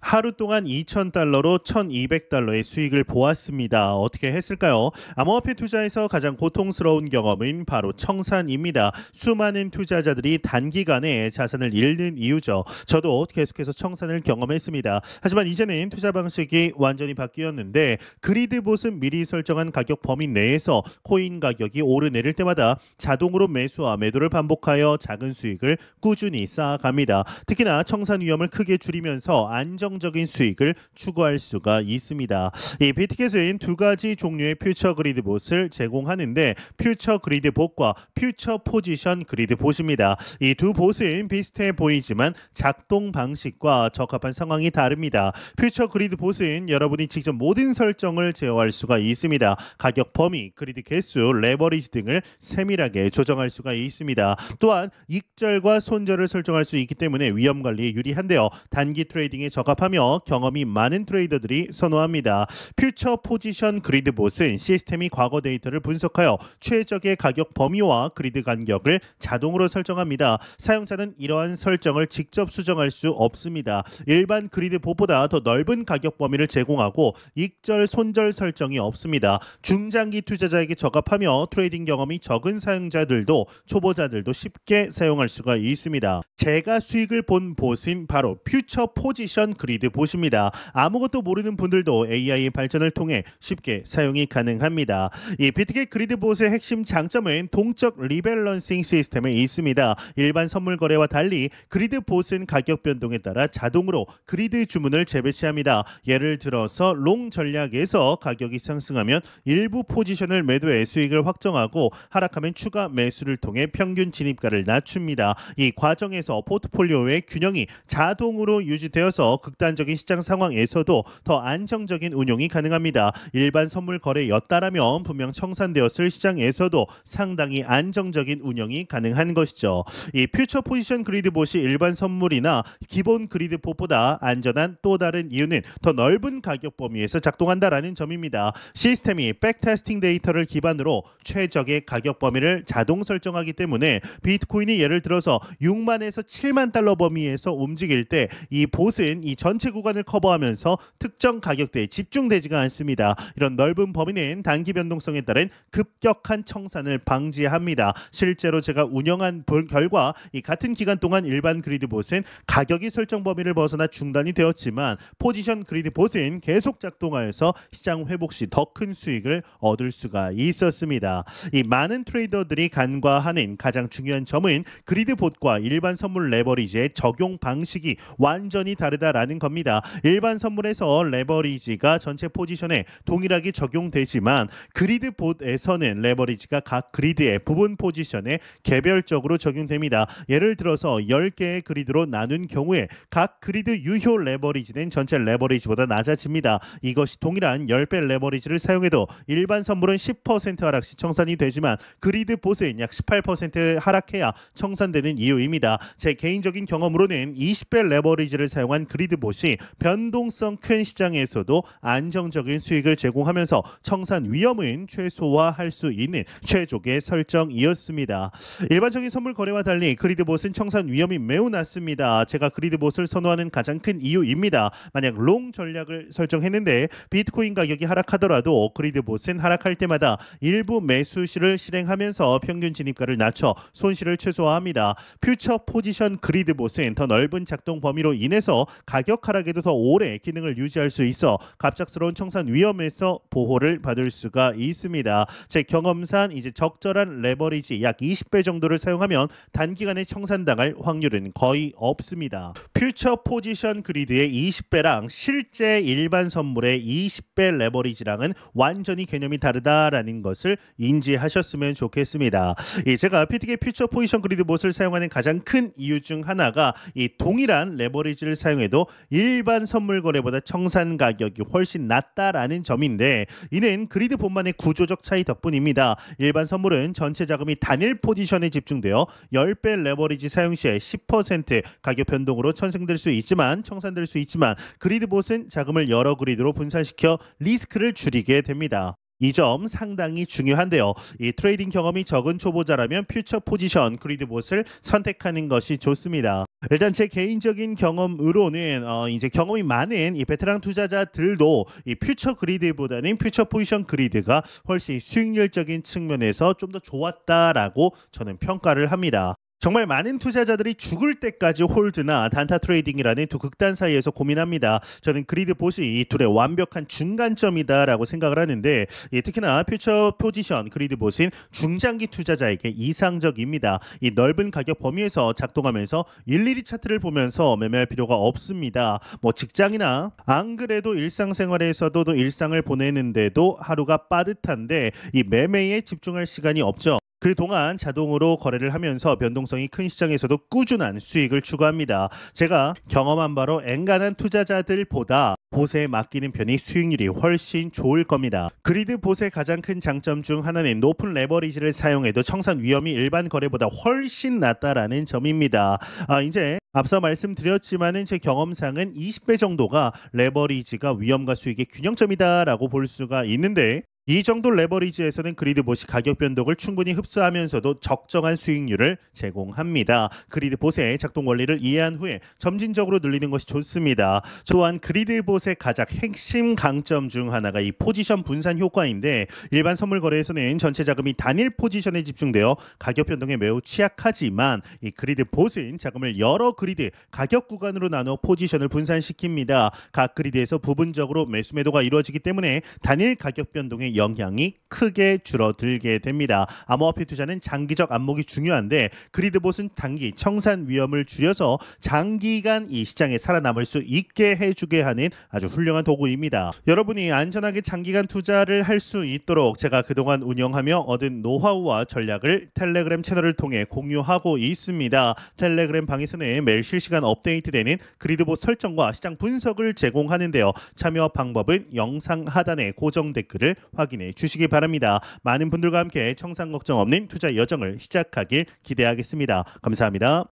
하루 동안 2,000달러로 1,200달러의 수익을 보았습니다. 어떻게 했을까요? 암호화폐 투자에서 가장 고통스러운 경험은 바로 청산입니다. 수많은 투자자들이 단기간에 자산을 잃는 이유죠. 저도 계속해서 청산을 경험했습니다. 하지만 이제는 투자 방식이 완전히 바뀌었는데 그리드봇은 미리 설정한 가격 범위 내에서 코인 가격이 오르내릴 때마다 자동으로 매수와 매도를 반복하여 작은 수익을 꾸준히 쌓아갑니다. 특히나 청산 위험을 크게 줄이면서 안정적인 수익을 추구할 수가 있습니다. 이 비트겟은 두 가지 종류의 퓨처 그리드봇을 제공하는데 퓨처 그리드봇과 퓨처 포지션 그리드봇입니다. 이 두 봇은 비슷해 보이지만 작동 방식과 적합한 상황이 다릅니다. 퓨처 그리드봇은 여러분이 직접 모든 설정을 제어할 수가 있습니다. 가격 범위, 그리드 개수, 레버리지 등을 세밀하게 조정할 수가 있습니다. 또한 익절과 손절을 설정할 수 있기 때문에 위험 관리에 유리한데요. 단기 트레이딩에 적합하며 경험이 많은 트레이더들이 선호합니다. 퓨처 포지션 그리드봇은 시스템이 과거 데이터를 분석하여 최적의 가격 범위와 그리드 간격을 자동으로 설정합니다. 사용자는 이러한 설정을 직접 수정할 수 없습니다. 일반 그리드봇보다 더 넓은 가격 범위를 제공하고 익절, 손절 설정이 없습니다. 중장기 투자자에게 적합하며 트레이딩 경험이 적은 사용자들도 초보자들도 쉽게 사용할 수가 있습니다. 제가 수익을 본 봇은 바로 퓨처 포지션 그리드봇입니다. 아무것도 모르는 분들도 AI의 발전을 통해 쉽게 사용이 가능합니다. 이 비트겟 그리드봇의 핵심 장점은 동적 리밸런싱 시스템에 있습니다. 일반 선물 거래와 달리 그리드봇은 가격 변동에 따라 자동으로 그리드 주문을 재배치합니다. 예를 들어서 롱 전략에서 가격이 상승하면 일부 포지션을 매도해 수익을 확정하고 하락하면 추가 매수를 통해 평균 진입가를 낮춥니다. 이 과정에서 포트폴리오의 균형이 자동으로 유지되어서 극단적인 시장 상황에서도 더 안정적인 운용이 가능합니다. 일반 선물 거래였다라면 분명 청산되었을 시장에서도 상당히 안정적인 운영이 가능한 것이죠. 이 퓨처 포지션 그리드봇이 일반 선물이나 기본 그리드봇보다 안전한 또 다른 이유는 더 넓은 가격 범위에서 작동한다라는 점입니다. 시스템이 백테스팅 데이터를 기반으로 최적의 가격 범위를 자동 설정하기 때문에 비트코인이 예를 들어서 6만에서 7만 달러 범위에서 움직일 때 이 봇은 이 전체 구간을 커버하면서 특정 가격대에 집중되지가 않습니다. 이런 넓은 범위는 단기 변동성에 따른 급격한 청산을 방지합니다. 실제로 제가 운영한 결과 이 같은 기간 동안 일반 그리드봇은 가격이 설정 범위를 벗어나 중단이 되었지만 포지션 그리드봇은 계속 작동하여서 시장 회복 시 더 큰 수익을 얻을 수가 있었습니다. 이 많은 트레이더들이 간과하는 가장 중요한 점은 그리드봇과 일반 선물 레버리지의 적용 방식이 완전히 다르다라는 겁니다. 일반 선물에서 레버리지가 전체 포지션에 동일하게 적용되지만 그리드봇에서는 레버리지가 각 그리드의 부분 포지션에 개별적으로 적용됩니다. 예를 들어서 10개의 그리드로 나눈 경우에 각 그리드 유효 레버리지는 전체 레버리지보다 낮아집니다. 이것이 동일한 10배 레버리지를 사용해도 일반 선물은 10% 하락 시 청산이 되지만 그리드봇은 약 18% 하락해야 청산되는 이유입니다. 제 개인적인 경험으로는 20배 레버리지를 사용한 그리드봇이 변동성 큰 시장에서도 안정적인 수익을 제공하면서 청산 위험은 최소화할 수 있는 최적의 설정이었습니다. 일반적인 선물 거래와 달리 그리드봇은 청산 위험이 매우 낮습니다. 제가 그리드봇을 선호하는 가장 큰 이유입니다. 만약 롱 전략을 설정했는데 비트코인 가격이 하락하더라도 그리드봇은 하락할 때마다 일부 매수 시를 실행하면서 평균 진입가를 낮춰 손실을 최소화합니다. 퓨처 포지션 그리드봇은 더 넓은 작동 범위로 인해서 가격 하락에도 더 오래 기능을 유지할 수 있어 갑작스러운 청산 위험에서 보호를 받을 수가 있습니다. 제 경험상 이제 적절한 레버리지 약 20배 정도를 사용하면 단기간에 청산당할 확률은 거의 없습니다. 퓨처 포지션 그리드의 20배랑 실제 일반 선물의 20배 레버리지랑은 완전히 개념이 다르다라는 것을 인지하셨으면 좋겠습니다. 제가 비트겟 퓨처 포지션 그리드봇을 사용하는 가장 큰 이유 중 하나가 이 동일한 레버리지를 사용해도 일반 선물 거래보다 청산 가격이 훨씬 낮다라는 점인데 이는 그리드봇만의 구조적 차이 덕분입니다. 일반 선물은 전체 자금이 단일 포지션에 집중되어 10배 레버리지 사용 시에 10% 가격 변동으로 청산될 수 있지만 그리드봇은 자금을 여러 그리드로 분산시켜 리스크를 줄이게 됩니다. 이 점 상당히 중요한데요. 이 트레이딩 경험이 적은 초보자라면 퓨처 포지션 그리드봇을 선택하는 것이 좋습니다. 일단 제 개인적인 경험으로는 이제 경험이 많은 이 베테랑 투자자들도 이 퓨처 그리드보다는 퓨처 포지션 그리드가 훨씬 수익률적인 측면에서 좀 더 좋았다라고 저는 평가를 합니다. 정말 많은 투자자들이 죽을 때까지 홀드나 단타 트레이딩이라는 두 극단 사이에서 고민합니다. 저는 그리드 봇이 이 둘의 완벽한 중간점이다라고 생각을 하는데 특히나 퓨처 포지션 그리드 봇은 중장기 투자자에게 이상적입니다. 이 넓은 가격 범위에서 작동하면서 일일이 차트를 보면서 매매할 필요가 없습니다. 뭐 직장이나 안 그래도 일상생활에서도 일상을 보내는데도 하루가 빠듯한데 이 매매에 집중할 시간이 없죠. 그동안 자동으로 거래를 하면서 변동성이 큰 시장에서도 꾸준한 수익을 추구합니다. 제가 경험한 바로 엔간한 투자자들보다 봇에 맡기는 편이 수익률이 훨씬 좋을 겁니다. 그리드 봇의 가장 큰 장점 중 하나는 높은 레버리지를 사용해도 청산 위험이 일반 거래보다 훨씬 낮다라는 점입니다. 이제 앞서 말씀드렸지만은 제 경험상은 20배 정도가 레버리지가 위험과 수익의 균형점이다라고 볼 수가 있는데 이 정도 레버리지에서는 그리드봇이 가격 변동을 충분히 흡수하면서도 적정한 수익률을 제공합니다. 그리드봇의 작동 원리를 이해한 후에 점진적으로 늘리는 것이 좋습니다. 또한 그리드봇의 가장 핵심 강점 중 하나가 이 포지션 분산 효과인데 일반 선물 거래에서는 전체 자금이 단일 포지션에 집중되어 가격 변동에 매우 취약하지만 이 그리드봇은 자금을 여러 그리드 가격 구간으로 나눠 포지션을 분산시킵니다. 각 그리드에서 부분적으로 매수 매도가 이루어지기 때문에 단일 가격 변동의 영향이 크게 줄어들게 됩니다. 암호화폐 투자는 장기적 안목이 중요한데 그리드봇은 단기 청산 위험을 줄여서 장기간 이 시장에 살아남을 수 있게 해주게 하는 아주 훌륭한 도구입니다. 여러분이 안전하게 장기간 투자를 할 수 있도록 제가 그동안 운영하며 얻은 노하우와 전략을 텔레그램 채널을 통해 공유하고 있습니다. 텔레그램 방에서는 매일 실시간 업데이트되는 그리드봇 설정과 시장 분석을 제공하는데요. 참여 방법은 영상 하단의 고정 댓글을 확인해 주시기 바랍니다. 많은 분들과 함께 청산 걱정 없는 투자 여정을 시작하길 기대하겠습니다. 감사합니다.